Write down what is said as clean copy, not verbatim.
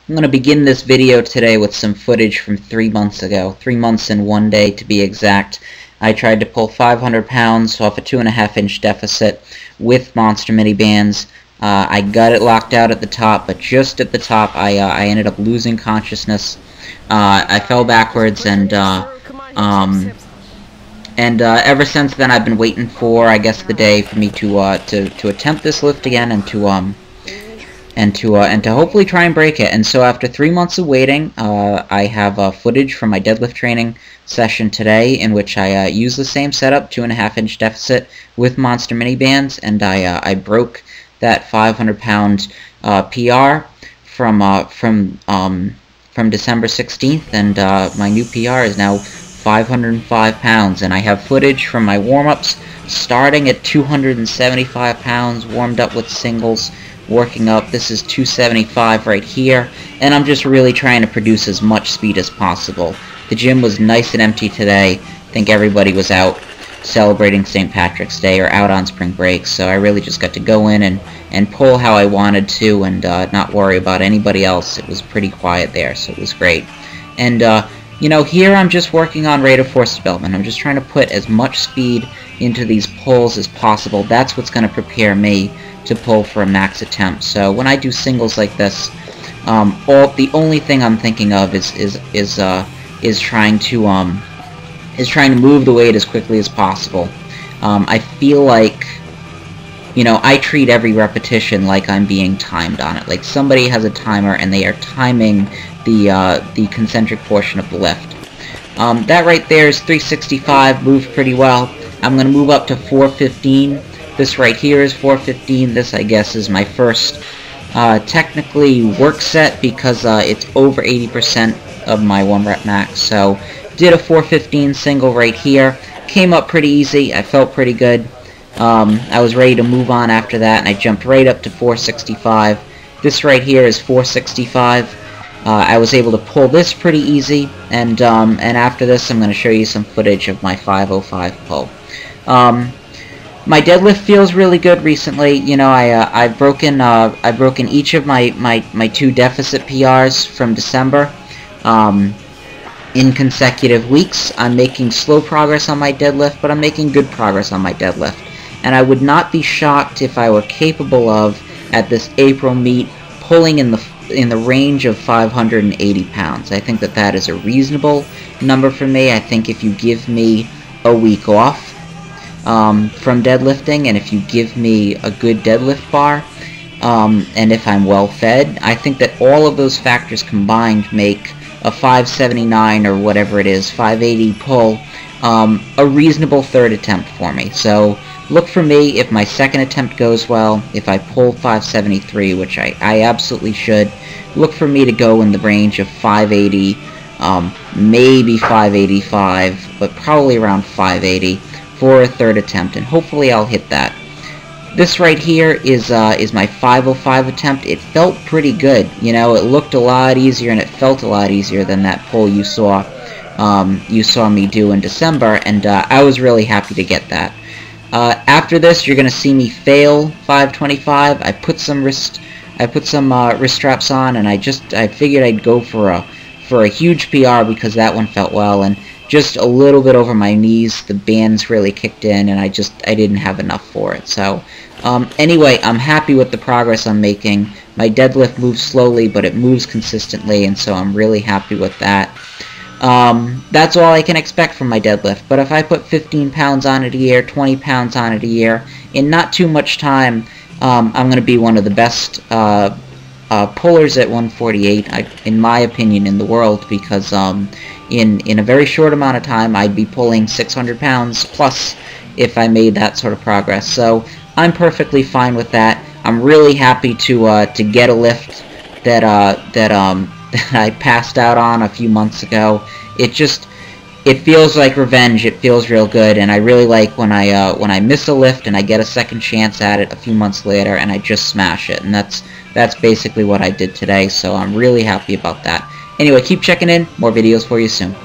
I'm going to begin this video today with some footage from 3 months ago. 3 months and 1 day to be exact. I tried to pull 500 pounds off a 2.5-inch deficit with monster mini bands. I got it locked out at the top, but just at the top I ended up losing consciousness. I fell backwards, and ever since then I've been waiting for, I guess, the day for me to attempt this lift again and to hopefully try and break it. And so after 3 months of waiting, I have footage from my deadlift training session today, in which I used the same setup, 2.5-inch deficit with monster mini bands, and I broke that 500-pound PR from December 16th, and my new PR is now 505 pounds, and I have footage from my warm-ups starting at 275 pounds, warmed up with singles, working up. This is 275 right here, and I'm just really trying to produce as much speed as possible. The gym was nice and empty today. I think everybody was out celebrating St. Patrick's Day or out on spring break, so I really just got to go in and pull how I wanted to, and not worry about anybody else. It was pretty quiet there, so it was great. And you know, here I'm just working on rate of force development. I'm just trying to put as much speed into these pulls as possible. That's what's going to prepare me to pull for a max attempt. So when I do singles like this, the only thing I'm thinking of is trying to move the weight as quickly as possible. I feel like, you know, I treat every repetition like I'm being timed on it. Like somebody has a timer and they are timing the concentric portion of the lift. That right there is 365, moved pretty well. I'm going to move up to 415. This right here is 415. This, I guess, is my first technically work set, because it's over 80% of my 1 rep max. So did a 415 single right here. Came up pretty easy. I felt pretty good. I was ready to move on after that, and I jumped right up to 465. This right here is 465. I was able to pull this pretty easy, and after this I'm going to show you some footage of my 505 pull. My deadlift feels really good recently. You know, I've broken each of my 2 deficit PRs from December in consecutive weeks. I'm making slow progress on my deadlift, but I'm making good progress on my deadlift. And I would not be shocked if I were capable of, at this April meet, pulling in the range of 580 pounds. I think that is a reasonable number for me. I think if you give me a week off from deadlifting, and if you give me a good deadlift bar, and if I'm well fed, I think that all of those factors combined make a 579 or whatever it is, 580 pull, a reasonable third attempt for me. So look for me, if my second attempt goes well, if I pull 573, which I absolutely should, look for me to go in the range of 580, maybe 585, but probably around 580 for a third attempt, and hopefully I'll hit that. This right here is my 505 attempt. It felt pretty good. You know, it looked a lot easier and it felt a lot easier than that pull you saw me do in December, and I was really happy to get that. After this, you're going to see me fail 525. I put some wrist straps on, and I figured I'd go for a huge PR, because that one felt well, and just a little bit over my knees, the bands really kicked in, and I didn't have enough for it. So anyway, I'm happy with the progress I'm making. My deadlift moves slowly, but it moves consistently, and so I'm really happy with that. That's all I can expect from my deadlift. But if I put 15 pounds on it a year, 20 pounds on it a year, in not too much time, I'm going to be one of the best pullers at 148, in my opinion, in the world, because in a very short amount of time I'd be pulling 600 pounds plus if I made that sort of progress. So I'm perfectly fine with that. I'm really happy to get a lift that I passed out on a few months ago. It feels like revenge. It feels real good, and I really like when I miss a lift and I get a second chance at it a few months later and I just smash it. And that's basically what I did today, so I'm really happy about that. Anyway, keep checking in. More videos for you soon.